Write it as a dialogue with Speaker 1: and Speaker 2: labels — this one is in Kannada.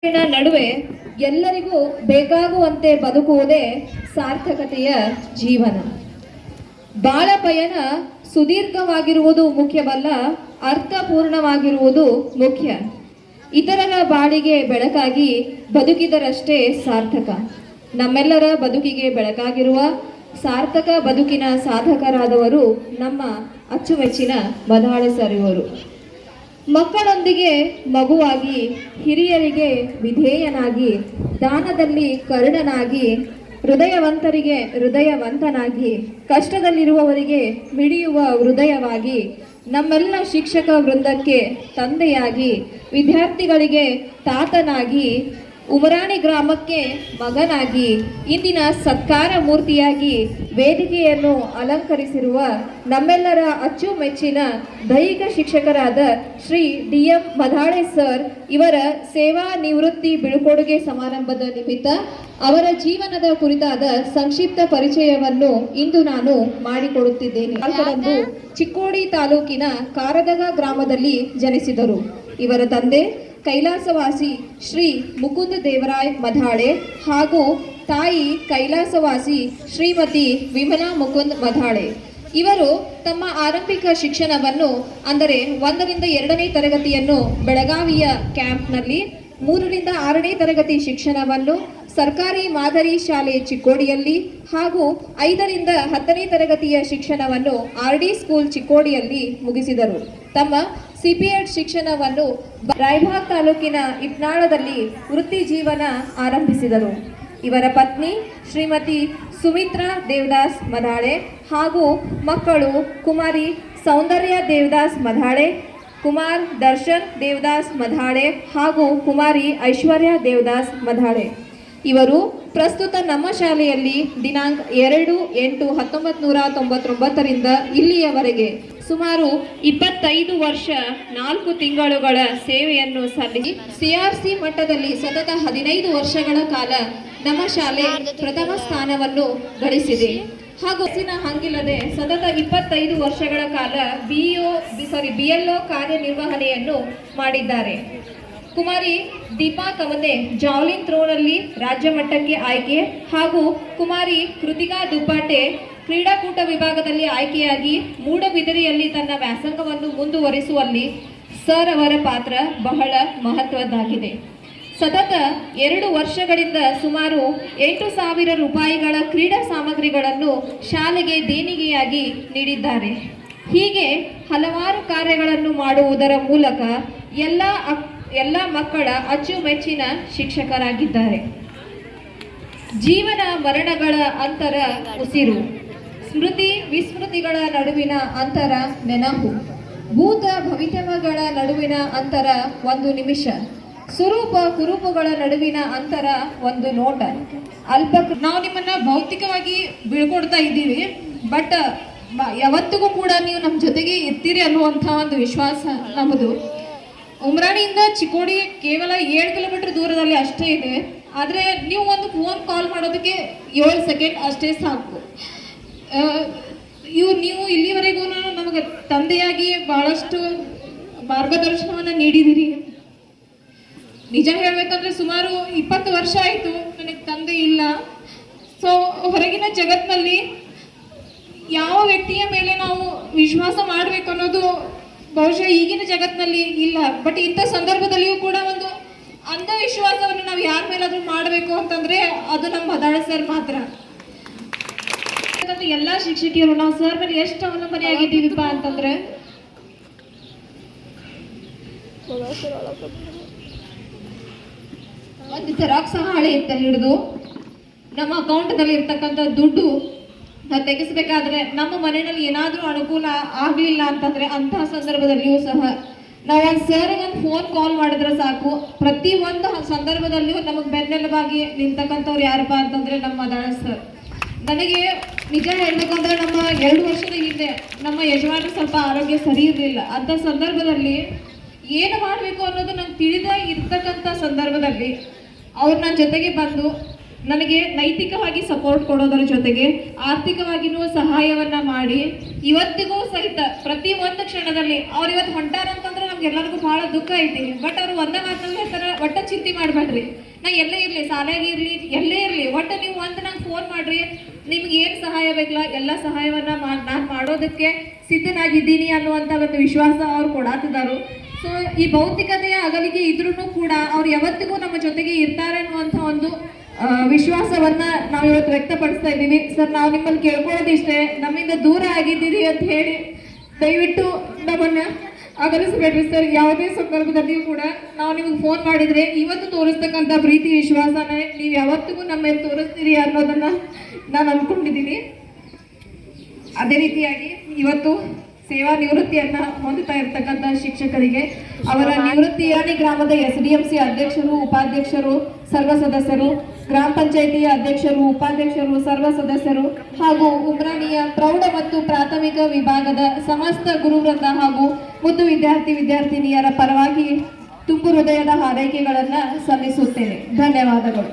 Speaker 1: ನಡುವೆ ಎಲ್ಲರಿಗೂ ಬೇಕಾಗುವಂತೆ ಬದುಕುವುದೇ ಸಾರ್ಥಕತೆಯ ಜೀವನ. ಬಾಳ ಪಯಣ ಸುದೀರ್ಘವಾಗಿರುವುದು ಮುಖ್ಯವಲ್ಲ, ಅರ್ಥಪೂರ್ಣವಾಗಿರುವುದು ಮುಖ್ಯ. ಇತರರ ಬಾಳಿಗೆ ಬೆಳಕಾಗಿ ಬದುಕಿದರಷ್ಟೇ ಸಾರ್ಥಕ. ನಮ್ಮೆಲ್ಲರ ಬದುಕಿಗೆ ಬೆಳಕಾಗಿರುವ ಸಾರ್ಥಕ ಬದುಕಿನ ಸಾಧಕರಾದವರು ನಮ್ಮ ಅಚ್ಚುಮೆಚ್ಚಿನ ಮದಾಳೆ ಸರ್ ಇವರು. ಮಕ್ಕಳೊಂದಿಗೆ ಮಗುವಾಗಿ, ಹಿರಿಯರಿಗೆ ವಿಧೇಯನಾಗಿ, ದಾನದಲ್ಲಿ ಕರುಣನಾಗಿ, ಹೃದಯವಂತರಿಗೆ ಹೃದಯವಂತನಾಗಿ, ಕಷ್ಟದಲ್ಲಿರುವವರಿಗೆ ಮಿಡಿಯುವ ಹೃದಯವಾಗಿ, ನಮ್ಮೆಲ್ಲ ಶಿಕ್ಷಕ ವೃಂದಕ್ಕೆ ತಂದೆಯಾಗಿ, ವಿದ್ಯಾರ್ಥಿಗಳಿಗೆ ತಾತನಾಗಿ, ಉಮರಾಣಿ ಗ್ರಾಮಕ್ಕೆ ಮಗನಾಗಿ, ಇಂದಿನ ಸತ್ಕಾರ ಮೂರ್ತಿಯಾಗಿ ವೇದಿಕೆಯನ್ನು ಅಲಂಕರಿಸಿರುವ ನಮ್ಮೆಲ್ಲರ ಅಚ್ಚುಮೆಚ್ಚಿನ ದೈಹಿಕ ಶಿಕ್ಷಕರಾದ ಶ್ರೀ DM ಮದಾಳೆ ಸರ್ ಇವರ ಸೇವಾ ನಿವೃತ್ತಿ ಬೀಳ್ಕೊಡುಗೆ ಸಮಾರಂಭದ ನಿಮಿತ್ತ ಅವರ ಜೀವನದ ಕುರಿತಾದ ಸಂಕ್ಷಿಪ್ತ ಪರಿಚಯವನ್ನು ಇಂದು ನಾನು ಮಾಡಿಕೊಡುತ್ತಿದ್ದೇನೆ. 4ರಂದು ಚಿಕ್ಕೋಡಿ ತಾಲೂಕಿನ ಕಾರದಗ ಗ್ರಾಮದಲ್ಲಿ ಜನಿಸಿದರು. ಇವರ ತಂದೆ ಕೈಲಾಸವಾಸಿ ಶ್ರೀ ಮುಕುಂದ ದೇವರಾಯ್ ಮದಾಳೆ ಹಾಗೂ ತಾಯಿ ಕೈಲಾಸವಾಸಿ ಶ್ರೀಮತಿ ವಿಮಲಾ ಮುಕುಂದ್ ಮದಾಳೆ. ಇವರು ತಮ್ಮ ಆರಂಭಿಕ ಶಿಕ್ಷಣವನ್ನು ಅಂದರೆ 1ರಿಂದ 2ನೇ ತರಗತಿಯನ್ನು ಬೆಳಗಾವಿಯ ಕ್ಯಾಂಪ್ನಲ್ಲಿ, 3ರಿಂದ 6ನೇ ತರಗತಿ ಶಿಕ್ಷಣವನ್ನು ಸರ್ಕಾರಿ ಮಾದರಿ ಶಾಲೆ ಚಿಕ್ಕೋಡಿಯಲ್ಲಿ ಹಾಗೂ 5ರಿಂದ 10ನೇ ತರಗತಿಯ ಶಿಕ್ಷಣವನ್ನು RD ಸ್ಕೂಲ್ ಚಿಕ್ಕೋಡಿಯಲ್ಲಿ ಮುಗಿಸಿದರು. ತಮ್ಮ CPED ಶಿಕ್ಷಣವನ್ನು ರಾಯಭಾಗ ತಾಲೂಕಿನ ಇಟ್ನಾಳದಲ್ಲಿ ವೃತ್ತಿ ಜೀವನ ಆರಂಭಿಸಿದರು. ಇವರ ಪತ್ನಿ ಶ್ರೀಮತಿ ಸುಮಿತ್ರಾ ದೇವದಾಸ್ ಮದಾಳೆ ಹಾಗೂ ಮಕ್ಕಳು ಕುಮಾರಿ ಸೌಂದರ್ಯ ದೇವದಾಸ್ ಮದಾಳೆ, ಕುಮಾರ್ ದರ್ಶನ್ ದೇವದಾಸ್ ಮದಾಳೆ ಹಾಗೂ ಕುಮಾರಿ ಐಶ್ವರ್ಯ ದೇವದಾಸ್ ಮದಾಳೆ. ಇವರು ಪ್ರಸ್ತುತ ನಮ್ಮ ಶಾಲೆಯಲ್ಲಿ ದಿನಾಂಕ 2/8/1999ರಿಂದ ಇಲ್ಲಿಯವರೆಗೆ ಸುಮಾರು 25 ವರ್ಷ 4 ತಿಂಗಳುಗಳ ಸೇವೆಯನ್ನು ಸಲ್ಲಿಸಿ CRC ಮಟ್ಟದಲ್ಲಿ ಸತತ 15 ವರ್ಷಗಳ ಕಾಲ ನಮ್ಮ ಶಾಲೆ ಪ್ರಥಮ ಸ್ಥಾನವನ್ನು ಗಳಿಸಿದೆ. ಹಾಗೂ ಹಂಗಿಲ್ಲದೆ ಸತತ 25 ವರ್ಷಗಳ ಕಾಲ BLO ಕಾರ್ಯನಿರ್ವಹಣೆಯನ್ನು ಮಾಡಿದ್ದಾರೆ. ಕುಮಾರಿ ದೀಪಾ ಕವತೆ ಜಾವ್ಲಿನ್ ಥ್ರೋನಲ್ಲಿ ರಾಜ್ಯ ಮಟ್ಟಕ್ಕೆ ಆಯ್ಕೆ ಹಾಗೂ ಕುಮಾರಿ ಕೃತಿಕಾ ದುಪ್ಪಾಟೆ ಕ್ರೀಡಾಕೂಟ ವಿಭಾಗದಲ್ಲಿ ಆಯ್ಕೆಯಾಗಿ ಮೂಡಬಿದಿರೆಯಲ್ಲಿ ತನ್ನ ವ್ಯಾಸಂಗವನ್ನು ಮುಂದುವರಿಸುವಲ್ಲಿ ಸರ್ ಅವರ ಪಾತ್ರ ಬಹಳ ಮಹತ್ವದ್ದಾಗಿದೆ. ಸತತ 2 ವರ್ಷಗಳಿಂದ ಸುಮಾರು 8,000 ರೂಪಾಯಿಗಳ ಕ್ರೀಡಾ ಸಾಮಗ್ರಿಗಳನ್ನು ಶಾಲೆಗೆ ದೇಣಿಗೆಯಾಗಿ ನೀಡಿದ್ದಾರೆ. ಹೀಗೆ ಹಲವಾರು ಕಾರ್ಯಗಳನ್ನು ಮಾಡುವುದರ ಮೂಲಕ ಎಲ್ಲ ಮಕ್ಕಳ ಅಚ್ಚುಮೆಚ್ಚಿನ ಶಿಕ್ಷಕರಾಗಿದ್ದಾರೆ. ಜೀವನ ಮರಣಗಳ ಅಂತರ ಉಸಿರು, ಸ್ಮೃತಿ ವಿಸ್ಮೃತಿಗಳ ನಡುವಿನ ಅಂತರ ನೆನಪು, ಭೂತ ಭವಿಷ್ಯಗಳ ನಡುವಿನ ಅಂತರ 1 ನಿಮಿಷ, ಸ್ವರೂಪ ಕುರೂಪಗಳ ನಡುವಿನ ಅಂತರ 1 ನೋಟ. ನಾವು ನಿಮ್ಮನ್ನ ಭೌತಿಕವಾಗಿ ಬೀಳ್ಕೊಡ್ತಾ ಇದ್ದೀವಿ, ಬಟ್ ಯಾವತ್ತಿಗೂ ಕೂಡ ನೀವು ನಮ್ಮ ಜೊತೆಗೆ ಇರ್ತೀರಿ ಅನ್ನುವಂಥ ಒಂದು ವಿಶ್ವಾಸ ನಮ್ಮದು. ಉಮರಾಣಿಯಿಂದ ಚಿಕ್ಕೋಡಿ ಕೇವಲ 7 ಕಿಲೋಮೀಟರ್ ದೂರದಲ್ಲಿ ಅಷ್ಟೇ ಇದೆ. ಆದರೆ ನೀವು ಒಂದು ಫೋನ್ ಕಾಲ್ ಮಾಡೋದಕ್ಕೆ 7 ಸೆಕೆಂಡ್ ಅಷ್ಟೇ ಸಾಕು. ನೀವು ಇಲ್ಲಿವರೆಗೂ ನಮಗೆ ತಂದೆಯಾಗಿ ಬಹಳಷ್ಟು ಮಾರ್ಗದರ್ಶನವನ್ನು ನೀಡಿದ್ದೀರಿ. ನಿಜ ಹೇಳಬೇಕಂದ್ರೆ ಸುಮಾರು 20 ವರ್ಷ ಆಯಿತು ನನಗೆ ತಂದೆ ಇಲ್ಲ. ಸೊ ಹೊರಗಿನ ಜಗತ್ತಿನಲ್ಲಿ ಯಾವ ವ್ಯಕ್ತಿಯ ಮೇಲೆ ನಾವು ವಿಶ್ವಾಸ ಮಾಡಬೇಕು ಅನ್ನೋದು ಬಹುಶಃ ಈಗಿನ ಜಗತ್ತಿನಲ್ಲಿ ಇಲ್ಲ. ಬಟ್ ಇಂಥ ಸಂದರ್ಭದಲ್ಲಿಯೂ ಕೂಡ ಒಂದು ಅಂಧವಿಶ್ವಾಸವನ್ನು ನಾವು ಯಾರ ಮೇಲಾದ್ರೂ ಮಾಡಬೇಕು ಅಂತಂದ್ರೆ ಅದು ನಮ್ಮ ಮದಾಳೆ ಸರ್ ಮಾತ್ರ. ಎಲ್ಲ ಶಿಕ್ಷಕಿಯರು ನಾವು ಸರ್ ಮೇಲೆ ಎಷ್ಟು ಅವಲಂಬನೆಯಾಗಿದ್ದೀವಿಪ್ಪ ಅಂತಂದ್ರೆ ಒಂದು ಜೆರಾಕ್ಸ್ ಹಾಳೆ ಅಂತ ಹಿಡಿದು ನಮ್ಮ ಅಕೌಂಟ್ನಲ್ಲಿ ಇರ್ತಕ್ಕಂಥ ದುಡ್ಡು ನಾವು ತೆಗೆಸಬೇಕಾದ್ರೆ ನಮ್ಮ ಮನೆಯಲ್ಲಿ ಏನಾದರೂ ಅನುಕೂಲ ಆಗಲಿಲ್ಲ ಅಂತಂದ್ರೆ ಅಂತಹ ಸಂದರ್ಭದಲ್ಲಿಯೂ ಸಹ ನಾವು ಒಂದು ಸರ್ಗೆ ಒಂದು ಫೋನ್ ಕಾಲ್ ಮಾಡಿದ್ರೆ ಸಾಕು. ಪ್ರತಿ ಒಂದು ಸಂದರ್ಭದಲ್ಲಿಯೂ ನಮಗೆ ಬೆನ್ನೆಲುಬಾಗಿ ನಿಂತಕ್ಕಂಥವ್ರು ಯಾರಪ್ಪ ಅಂತಂದ್ರೆ ನಮ್ಮ ಮದಾಳೆ ಸರ್. ನನಗೆ ನಿಜ ಹೇಳಬೇಕಂದ್ರೆ ನಮ್ಮ 2 ವರ್ಷದ ಹಿಂದೆ ನಮ್ಮ ಯಜಮಾನರು ಸ್ವಲ್ಪ ಆರೋಗ್ಯ ಸರಿ ಇರಲಿಲ್ಲ. ಅಂಥ ಸಂದರ್ಭದಲ್ಲಿ ಏನು ಮಾಡಬೇಕು ಅನ್ನೋದು ನಂಗೆ ತಿಳಿದ ಇರ್ತಕ್ಕಂಥ ಸಂದರ್ಭದಲ್ಲಿ ಅವ್ರು ನನ್ನ ಜೊತೆಗೆ ಬಂದು ನನಗೆ ನೈತಿಕವಾಗಿ ಸಪೋರ್ಟ್ ಕೊಡೋದರ ಜೊತೆಗೆ ಆರ್ಥಿಕವಾಗಿಯೂ ಸಹಾಯವನ್ನ ಮಾಡಿ ಇವತ್ತಿಗೂ ಸಹಿತ ಪ್ರತಿ ಒಂದು ಕ್ಷಣದಲ್ಲಿ ಅವ್ರು ಇವತ್ತು ಹೊಂಟಾರ ಅಂತಂದ್ರೆ ನಮ್ಗೆಲ್ಲರಿಗೂ ಬಹಳ ದುಃಖ ಐತಿ. ಬಟ್ ಅವ್ರು ಒಂದೇ ಮಾತಲ್ಲಿ ಹೇಳ್ತಾರೆ, ಒಟ್ಟ ಚಿಂತೆ ಮಾಡಬೇಡ್ರಿ, ನಾ ಎಲ್ಲೇ ಇರಲಿ, ಶಾಲೆಗೆ ಇರಲಿ, ಎಲ್ಲೇ ಇರಲಿ, ಒಟ್ಟು ನೀವು ಒಂದು ನಂಗೆ ಫೋನ್ ಮಾಡಿರಿ, ನಿಮ್ಗೆ ಏನು ಸಹಾಯ ಬೇಕಲ್ಲ ಎಲ್ಲ ಸಹಾಯವನ್ನು ನಾನು ಮಾಡೋದಕ್ಕೆ ಸಿದ್ಧನಾಗಿದ್ದೀನಿ ಅನ್ನುವಂಥ ಒಂದು ವಿಶ್ವಾಸ ಅವ್ರು ಕೊಡಾತಿದ್ದಾರೆ. ಸೊ ಈ ಭೌತಿಕತೆಯ ಅಗಲಿಕೆ ಇದ್ರೂ ಕೂಡ ಅವ್ರು ಯಾವತ್ತಿಗೂ ನಮ್ಮ ಜೊತೆಗೆ ಇರ್ತಾರೆ ಅನ್ನುವಂಥ ಒಂದು ವಿಶ್ವಾಸವನ್ನ ನಾವು ಇವತ್ತು ವ್ಯಕ್ತಪಡಿಸ್ತಾ ಇದ್ದೀವಿ. ಸರ್, ನಾವು ನಿಮ್ಮಲ್ಲಿ ಕೇಳ್ಕೊಳ್ಳೋದಿಷ್ಟೇ, ನಮ್ಮಿಂದ ದೂರ ಆಗಿದ್ದೀರಿ ಅಂತ ಹೇಳಿ ದಯವಿಟ್ಟು ನಮ್ಮನ್ನ ಅಗಲಿಸಬೇಡ್ರಿ ಸರ್. ಯಾವುದೇ ಸಂದರ್ಭದಲ್ಲಿಯೂ ಕೂಡ ನಾವು ನಿಮಗೆ ಫೋನ್ ಮಾಡಿದ್ರೆ ಇವತ್ತು ತೋರಿಸ್ತಕ್ಕಂಥ ಪ್ರೀತಿ ವಿಶ್ವಾಸನೇ ನೀವು ಯಾವತ್ತಿಗೂ ನಮ್ಮ ಮೇಲೆ ತೋರಿಸ್ತೀರಿ ಅನ್ನೋದನ್ನ ನಾನು ಅನ್ಕೊಂಡಿದ್ದೀನಿ. ಅದೇ ರೀತಿಯಾಗಿ ಇವತ್ತು ಸೇವಾ ನಿವೃತ್ತಿಯನ್ನ ಹೊಂದುತ್ತಾ ಇರ್ತಕ್ಕಂಥ ಶಿಕ್ಷಕರಿಗೆ ಅವರ ನಿವೃತ್ತಿಯ ಗ್ರಾಮದ SDMC ಅಧ್ಯಕ್ಷರು, ಉಪಾಧ್ಯಕ್ಷರು, ಸರ್ವ ಸದಸ್ಯರು, ಗ್ರಾಮ ಪಂಚಾಯಿತಿಯ ಅಧ್ಯಕ್ಷರು, ಉಪಾಧ್ಯಕ್ಷರು, ಸರ್ವ ಸದಸ್ಯರು ಹಾಗೂ ಉಮ್ರಾಣಿಯ ಪ್ರೌಢ ಮತ್ತು ಪ್ರಾಥಮಿಕ ವಿಭಾಗದ ಸಮಸ್ತ ಗುರುವೃಂದ ಹಾಗೂ ಮುದ್ದು ವಿದ್ಯಾರ್ಥಿನಿಯರ ಪರವಾಗಿ ತುಂಬು ಹೃದಯದ ಹಾರೈಕೆಗಳನ್ನು ಸಲ್ಲಿಸುತ್ತೇನೆ. ಧನ್ಯವಾದಗಳು.